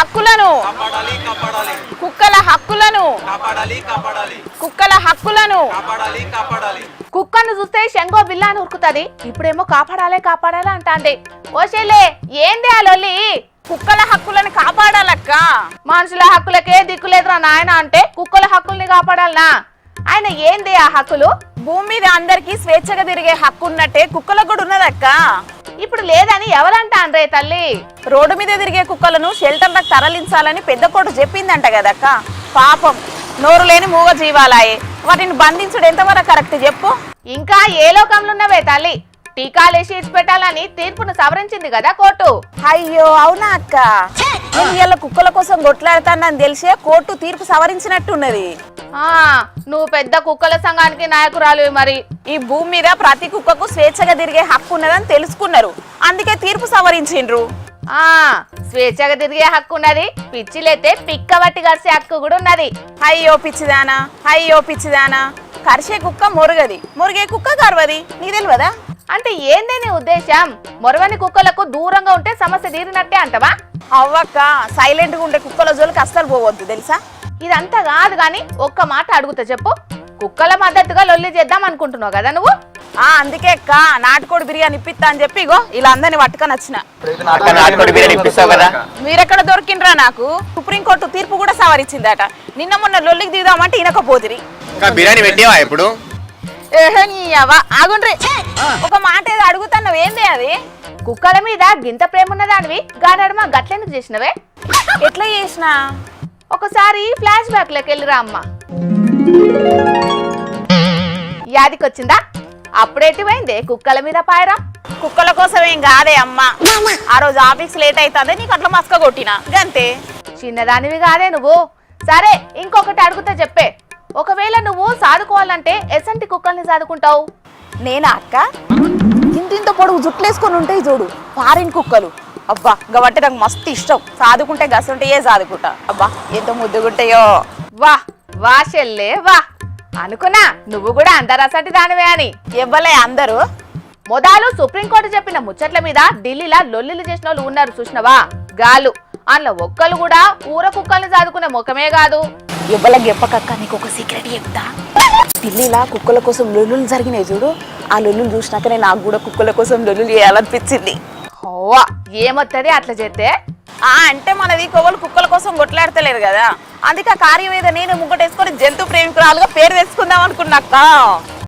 హక్కులను కాపాడాలి కాపాడాలి కుక్కల హక్కులను కాపాడాలి కాపాడాలి కుక్కల హక్కులను కాపాడాలి కాపాడాలి కుక్కను చూస్తే శంగో బిల్లా అని ఉరుకుతుంది. ఇప్పుడేమో కాపాడాలి కాపాడాలి అంటాంది. ఓ చెల్లే ఏంది ఆ లొల్లి? కుక్కల హక్కులను కాపాడాలక్క. మనుషుల హక్కులకే దిక్కులేదురా నాయన అంటే కుక్కల హక్కుల్ని కాపాడాలనా? ఆయన ఏంది ఆ హక్కులు? భూమి మీద అందరికి స్వేచ్ఛగా తిరిగే హక్కు ఉన్నట్టే కుక్కలకు కూడా ఉన్నదక్క. ఇప్పుడు లేదని ఎవరంటాండ్రే తల్లి? రోడ్డు మీద తిరిగే కుక్కలను షెల్టర్లకు తరలించాలని పెద్ద కోట చెప్పిందంట కదక్క. పాపం నోరు లేని మూగ జీవాలాయే, వాటిని బంధించడం ఎంతవరకు కరెక్ట్ చెప్పు? ఇంకా ఏ లోకంలో ఉన్నవే తల్లి? టీకాలేసి ఇచ్చిపెట్టాలని తీర్పును సవరించింది కదా కోర్టు. అయ్యో అవునా అక్క? ఇవాళ కుక్కల కోసం కొట్లాడతానని తెలిసే కోర్టు తీర్పు సవరించినట్టున్నది. నువ్వు పెద్ద కుక్కల సంఘానికి నాయకురాలు. మరి ఈ భూమి మీద ప్రతి కుక్కకు స్వేచ్ఛగా తిరిగే హక్కు ఉన్నదని తెలుసుకున్నారు, అందుకే తీర్పు సవరించిండ్రు. స్వేచ్ఛగా తిరిగే హక్కు ఉన్నది, పిచ్చిలైతే పిక్క బట్టి కరిసే హక్కు కూడా ఉన్నది. అయ్యో పిచ్చిదానా, అయ్యో పిచ్చిదానా, కరిసే కుక్క మొరుగది, మొరిగే కుక్క కరవది, నీ తెలియదా? అంటే ఏందే నీ ఉద్దేశం? మొరవని కుక్కలకు దూరంగా ఉంటే సమస్య తీరినట్టే అంటవా? అవ్వక్క, సైలెంట్ గా ఉండే కుక్కల జోలికి అస్సలు పోవద్దు తెలుసా? ఇదంతా కాదు గాని ఒక్క మాట అడుగుతా చెప్పు. కుక్కల మద్దతుగా లొల్లి చేద్దాం అనుకుంటున్నావు కదా నువ్వు? అందుకే అక్క నాటుకోడి బిర్యానీ ఇప్పిస్తా అని చెప్పి ఇగో ఇలా అందరిని పట్టుకొని వచ్చిన. మీరెక్కడ దొరికిండ్రా? నాకు సుప్రీంకోర్టు తీర్పు కూడా సవరించిందట. నిన్న మొన్న లొల్లికి దిగుదామంటే ఈయనకపోతిరి. బిర్యానీ పెట్టేవా ఇప్పుడు? ఆగుండ్రి, ఒక మాట ఏదో అడుగుతున్నావు, ఏంది అది? కుక్కల మీద గింత ప్రేమ ఉన్నదానివి గానడమా గట్లెందుకు చేసినవే? ఎట్లా చేసినా? ఒకసారి ఫ్లాష్ బ్యాక్ లోకి వెళ్ళిరా అమ్మ. యాదికొచ్చిందా? అప్పుడేటి పోయిందే కుక్కల మీద పాయరా? కుక్కల కోసం ఏం కాదే అమ్మ, ఆ రోజు ఆఫీస్ లేట్ అవుతుంది నీకు అట్లా మస్క కొట్టినా గంతే. చిన్నదానివి కాదే నువ్వు. సరే ఇంకొకటి అడుగుతా చెప్పే. ఒకవేళ నువ్వు సాదుకోవాలంటే ఎసంటి కుక్కల్ని సాదుకుంటావు? నేనా అక్క? ఇంటింత పొడుగు జుట్లేసుకొని ఉంటాయి చూడు, ఫారిన్ కుక్కలు. అబ్బా గబట్టి నాకు మస్తు ఇష్టం. సాదుకుంటే గసంటే సాదుకుంటా. అబ్బా ఎంత ముద్దుగుంటాయో. వా వా చెల్లే వా, అనుకున్నా నువ్వు కూడా అందరు అసంటి దానివే అని. ఇవ్వలే అందరూ. మొదలు సుప్రీంకోర్టు చెప్పిన ముచ్చట్ల మీద ఢిల్లీలో లొల్లిలు చేసిన వాళ్ళు ఉన్నారు చూసినవా? గాలు అందులో ఒక్కలు కూడా ఊర కుక్కల్ని సాదుకునే ముఖమే కాదు. ఇవ్వల గెప్పకక్క నీకు ఒక సీక్రెట్ చెప్తా. ఢిల్లీలా కుక్కల కోసం లొల్లులు జరిగినాయి చూడు, ఆ లొల్లులు చూసినాకనే నాకు కూడా కుక్కల కోసం లొల్లులు చేయాలనిపించింది. ఓవా ఏమొత్తది అట్లా చేస్తే? అంటే మనది కొవ్వలు కుక్కల కోసం కొట్లాడతలేరు కదా, అందుకే ఆ కార్యం మీద నేను ముంగటేసుకొని జంతు ప్రేమికురాలుగా పేరు తెచ్చుకుందాం అనుకున్నాక.